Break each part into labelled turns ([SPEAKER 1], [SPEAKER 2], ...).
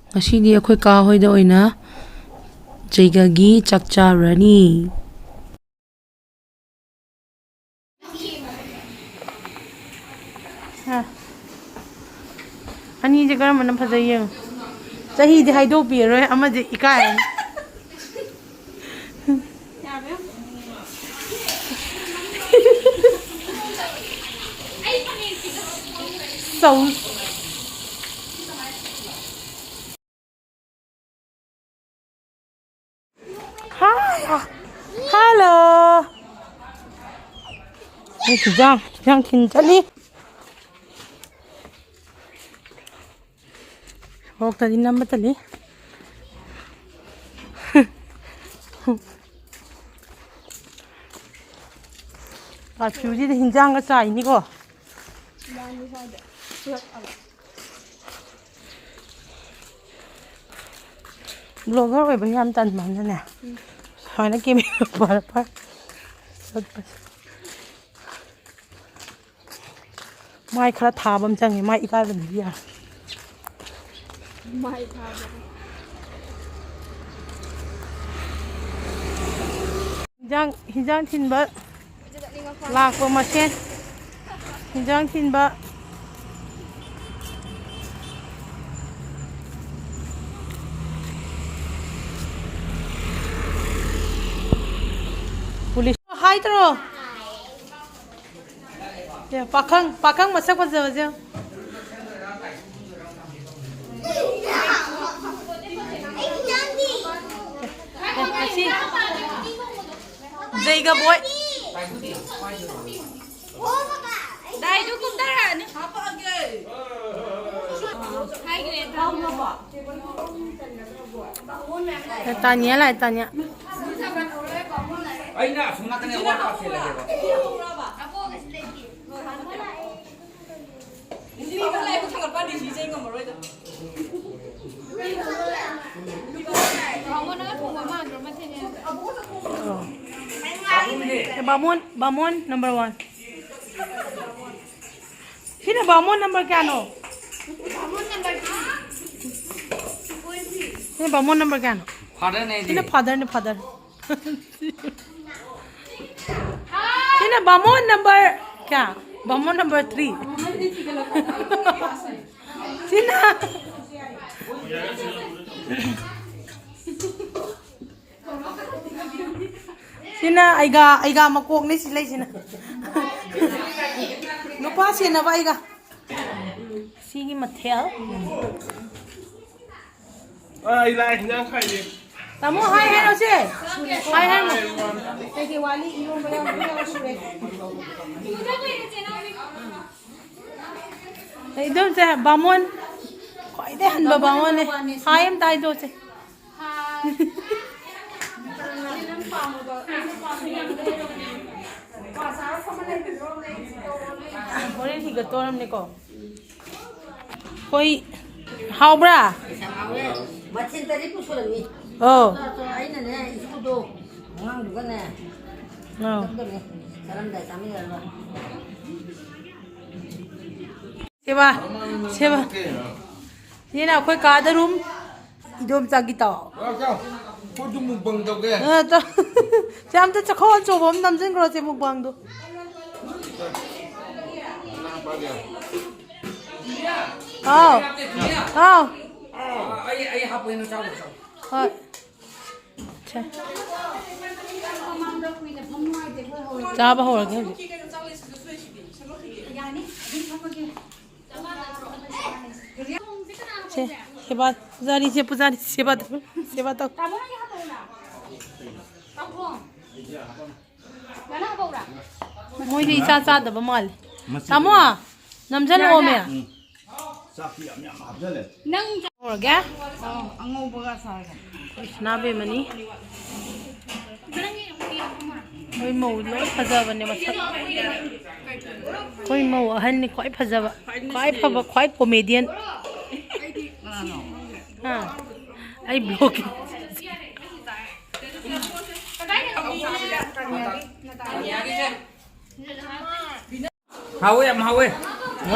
[SPEAKER 1] Ngashidi akhoi ka hoida oina jeigya gi chakcharani. Ani je karam mana phajai yeng. Chahi je haido pi roi ama je ikai. So Hi. Hello. Đây thì Giang Thìn chân đi. Hộp ta đi nằm bắt đi. Curfew gì thì hình Giang cái trái ní cô. Blogger vậy bây giờ em tận bằng thế nè. Hỏi nó kia mình bỏ phát. Mai khá thà bầm chẳng ngày mai cái lần gì à? Mai thà. Hijang Thìn bớt. Lạc vào mặt trên. Hijang Thìn bớt. Police. Hi tro. Ya, pakang masak aja aja. Jeigya boy. Dai du kum dara ni. Apa age? Hai gre tau no ba. Tanya lah tanya.
[SPEAKER 2] Ay na, sumata na wa pa sila diba? Hindi ba wala ko tanggap pa di sisay ng maroy to. Ako na kung mama, drama niya.
[SPEAKER 1] Bamon number 1. Sino Bamon number kano?
[SPEAKER 2] Bamon number 2.
[SPEAKER 1] Sino Bamon number kano?
[SPEAKER 2] Father na
[SPEAKER 1] Sino father ni father? Sino Bamon number kya? Bamon number 3. Sino? Sina aiga makok ni silay sina. Nupa sina ba aiga? Sige matel.
[SPEAKER 3] Ay lại nhang khai đi.
[SPEAKER 1] Tamu hai hai đâu chứ? Hai hai mà.
[SPEAKER 4] Cái wali iyon ba yung sure.
[SPEAKER 1] Hey doon sa Bamon. Koi de han ba Bamon ne? Hai em tai do chứ. Boleh tiga toram ni ko. Koi hao bra?
[SPEAKER 4] Macin tadi pun sudah ni.
[SPEAKER 1] Oh.
[SPEAKER 4] Ini nih itu tuh. Orang juga nih.
[SPEAKER 1] No.
[SPEAKER 4] Salam dah kami dah.
[SPEAKER 1] Seba. Ni na koi ka da room. Idom cha gi ta.
[SPEAKER 3] Cô chung một bằng đâu kìa.
[SPEAKER 1] To. Jam ta chakho cho bom nam jing ro che muk bang do. Oh. Oh.
[SPEAKER 2] Ay hapon no chao.
[SPEAKER 1] Thôi. Chà. Cha ba hồi cái gì? Che, sebat, puzari sebat tao. Moi đi cha da ba mal. Tamo à? Nam jan o me. Nang or ga?
[SPEAKER 4] Ango baga sa.
[SPEAKER 1] Nabe mani. Koi mau loi phajaba ne masak. Koi mau ahan ni koi phajaba. Koi phaba koi comedian. Ha. Ai blog.
[SPEAKER 2] Hawe em hawe.
[SPEAKER 5] เ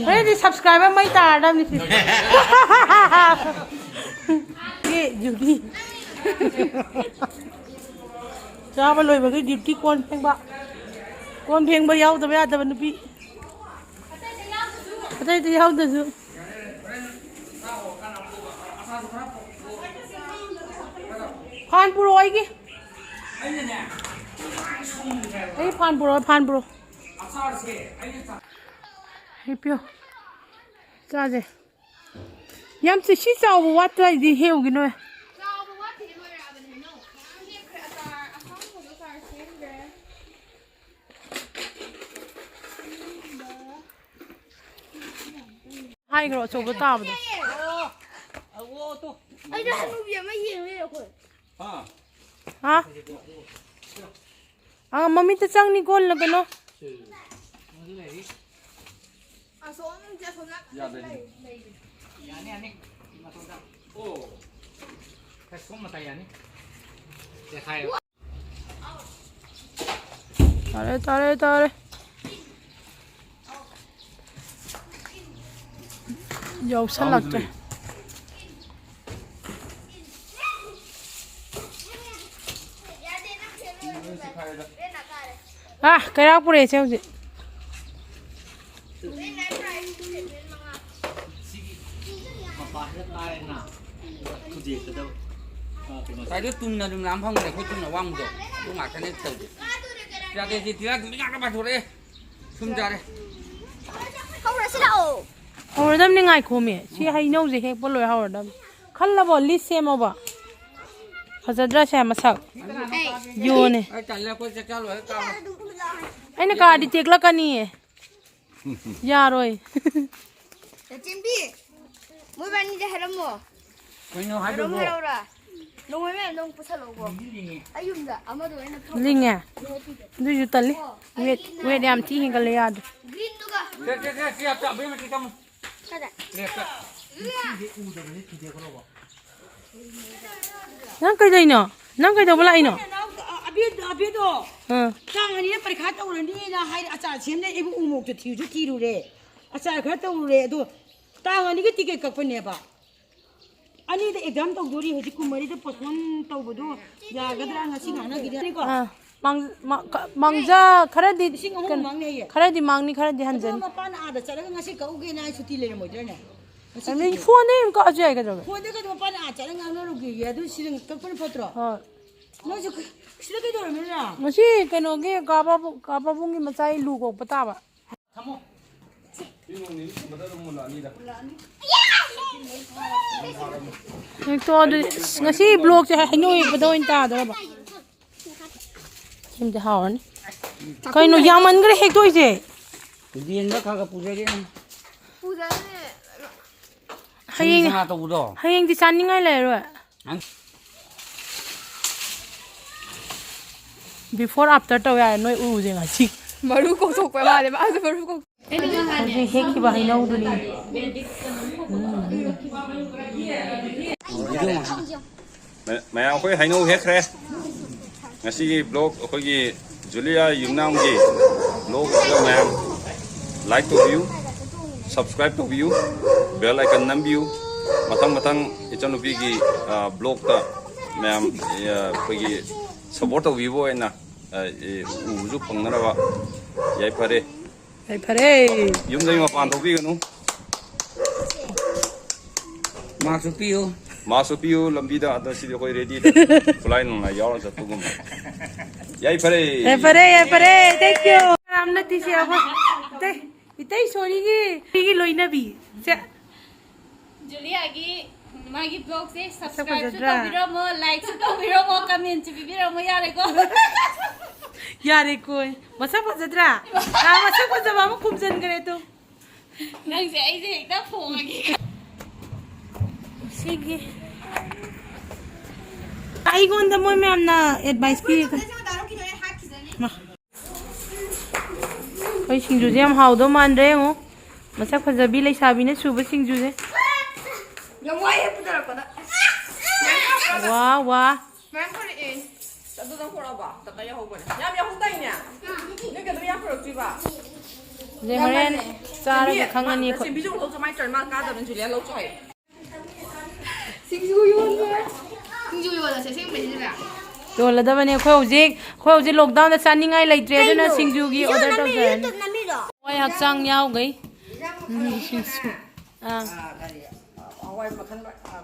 [SPEAKER 5] ฮ้ยดิsubscribe ไม่ตาดำนี่สินี่อยู่ดีจ้าไปเลยมันก็ดิบที่กวนเพลงบะกวนเพลงบะยาวแต่ไม่อาจจะเป็นพี่ก็ได้จะยาวแต่สุดผ่านปุโรยกี่ไอ้ผ่านปุโรไอ้เปียวจ้าเจยังจะชี้เจ้าบอกว่าจะดีเหี้ยวกินด้วยให้กระโดดโจบตาบ่ไอ้เจ้าหนูเบียไม่ยิงเลยคนฮะมัมมี่จะจังนี่ก้นแล้วกันเนาะตายDầu sắt lật rồi. Cái rác bùrê xem gì.
[SPEAKER 6] Tại đứa tung là đừng làm không này không tung là quăng rồi. Đúng mà cái này từ. Ra đây thì ra các bạn thôi đi. Xung ra đây.
[SPEAKER 1] Không là đâu.
[SPEAKER 5] Hồi đâm nên ngày khô mẹ, chị hay nấu gì hết bao lâu hồi đâm, khăn là bỏ lít xem mà bỏ, họ sẽ ra xem mà sợ, vô này, anh nó cả đi tiệc là cái gì, già rồi,
[SPEAKER 1] chim bi, mỗi bạn đi chơi làm gì, làm rồi, nông mấy mẹ nông bớt lâu rồi, ai dùng đó, à mà đồ anh nó
[SPEAKER 5] linh à, tôi chụp tali, về để làm chi hình cái lấy ad,
[SPEAKER 1] green đâu cả.
[SPEAKER 5] Nang cái gì nọ, nang cái đâu mà lại nọ.
[SPEAKER 4] Abi do. Sang anh ấy phải khát đâu rồi đi là hay achar xem này em uống một chút thiêu rồi đấy. Achar khát đâu rồi đó. Tang anh ấy cái ticket cặp này ba. Anh ấy exam đâu rồi hồi cũng mới đi postpone đâu rồi đó. Ya cái đó là xin anh ấy cái đó.
[SPEAKER 5] Mangja khara di mang ni khara di hanjan.
[SPEAKER 4] Pan ada cara ngasih kau gini ay cuti le mo dyan.
[SPEAKER 5] Ani phone ni ka ajay ka jaga.
[SPEAKER 4] Phone ka pan cara ngano rugi ya tu silang kapun potro. No jo sila ka dor mera.
[SPEAKER 5] Masi kano ge kaba bungi macai lu ko pata ba.
[SPEAKER 3] Thamo.
[SPEAKER 5] Nek to ngasi blog che hanoi badoi ta da ba. Kim de hawan. Kai no yaman gre hek doi je.
[SPEAKER 6] Điên đó khá là phụ dây đấy.
[SPEAKER 1] Phụ dây
[SPEAKER 6] này.
[SPEAKER 5] Hayeng di san ngay lại rồi. Before after tao ya noi u je nga chi.
[SPEAKER 2] Maru ko sok pa ba de ba maru ko.
[SPEAKER 5] Hek ki ba hi no du ni.
[SPEAKER 7] Mày ăn khối hay nấu hết rồi. Ngày xưa blog khối gì Julia Yungnam gì blog cho mày like to view, subscribe to view, bell icon nắm view, matang ichon upi ki blog ta mày khối gì support to view ấy na uzu phang na ba yai phare yum dai ma pan to vi nu Masupiu lambida ada sidi koi ready da fly nung na yaw sa tugum yai phare
[SPEAKER 5] thank you ramna ti se aba itai sorry gi loina bi se
[SPEAKER 2] Julia gi magi blog se subscribe to video mo like to video mo comment to video mo
[SPEAKER 5] yare koi masa pajadra masa pajaba mo kumjan kare to
[SPEAKER 2] nang se ai se ekta phone gi
[SPEAKER 5] sige ai gonda mo me amna advice pi Oi singju je am haudo man re ho masa phajabi lai sabi ne suba singju je wa
[SPEAKER 2] Ma'am ko rin. Tado dang pura ba? Tataya ho ba? Yam ya ho tay niya. Ni ka dumi ya pura ba?
[SPEAKER 5] 이제 호렌 짜르게 강하니
[SPEAKER 8] 비중 로즈 많이 절만 까다는 줄이야 로즈 해.
[SPEAKER 1] 싱주 요원이야. 싱주 요원은 제 생메시라.
[SPEAKER 5] 요라다바네 khoiu ji lockdown da chaningai leitre duna singjugi order tawjan oi hakchang yaw gai singju
[SPEAKER 4] Awai makan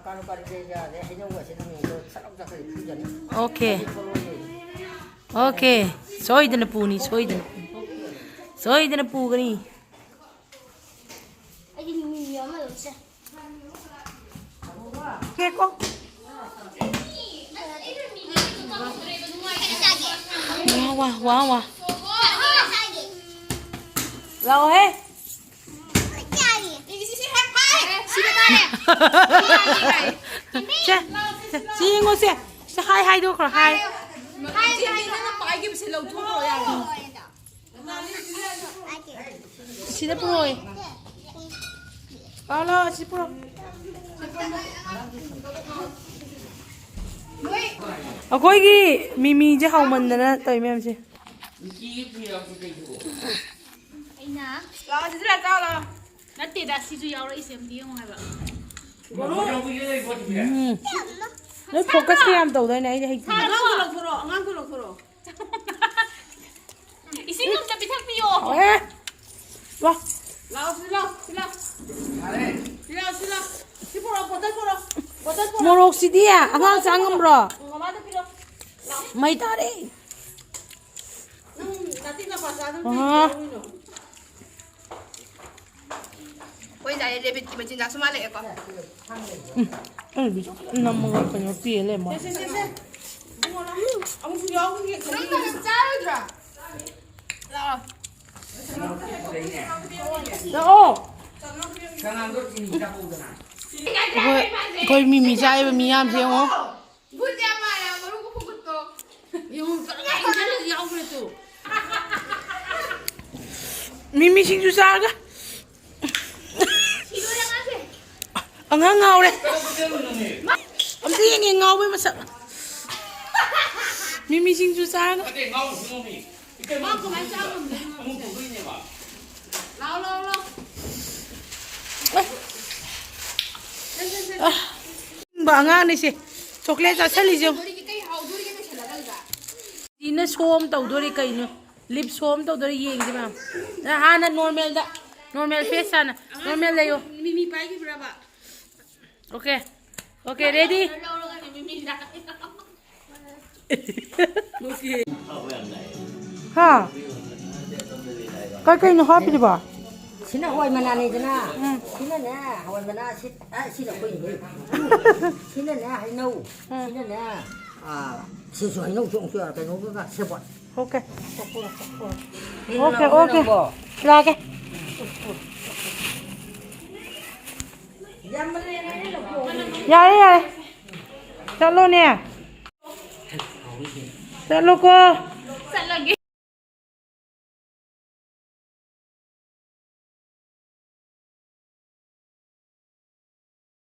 [SPEAKER 4] kalau kali dia hanya buat sini itu sarap dah kali pujan.
[SPEAKER 5] okay soidana puni soidana pu gani
[SPEAKER 1] 아기 미미 엄마 없어.
[SPEAKER 5] keko wow lao hết chị ngồi xe hai đứa khỏi hai chị đã rồi bao lo chị pro ꯑꯩꯈꯣꯏꯒꯤ ꯃꯤꯃꯤꯁꯦ ꯍꯥꯎꯃꯟꯗꯅ ꯇꯧꯏ ꯃꯌꯥꯝꯁꯦ
[SPEAKER 2] ꯅꯠꯇꯦꯗ ꯁꯤꯁꯨ ꯌꯥꯎꯔꯛꯏꯁꯦ ꯑꯝꯇ ꯌꯦꯡꯉꯣ ꯍꯥꯏꯕ
[SPEAKER 5] ꯅꯣꯏ ꯐꯣꯀꯁꯀ ꯌꯥꯝ ꯇꯧꯗꯣꯏꯅꯦ ꯑꯩꯗꯤ ꯍꯩꯇꯦ
[SPEAKER 4] Anganku lok
[SPEAKER 2] 이싱 좀 비탁비요.
[SPEAKER 5] 와 모록시디 아가 장음으로 마이 다리
[SPEAKER 1] Ôi giời, để bị chính xác số mà lại có.
[SPEAKER 5] nằm ngồi phải nhớ tiền lên mà
[SPEAKER 1] Ông chú giáo cái gì? Nó là sao rồi?
[SPEAKER 5] 어 거의 미미 자이브 미암 세요
[SPEAKER 1] Buti ama ya, baru ko pugot ko.
[SPEAKER 5] 미미 싱주 싸가 ang hangaw re ang tingin ngaw ba masa 미미 싱주 싸가 bà ngang đi xí chocolate ra sali dương đi nó xôm tàu đôi đi cây nữa lip xôm tàu đôi gì chứ mà hana normal da normal face sana normal đây yo
[SPEAKER 2] 미미 빨기 브라바.
[SPEAKER 5] okay okay ready ha cái nó hot đi bà
[SPEAKER 4] Sina hoi mana ni jana. Sina na hoi mana sina koi ni. Sina na hai nâu. Sina na si so hai nâu chung chưa cái nâu cái se bot.
[SPEAKER 5] okay okay ra cái dạ đi rồi chọn luôn nè chọn luôn cô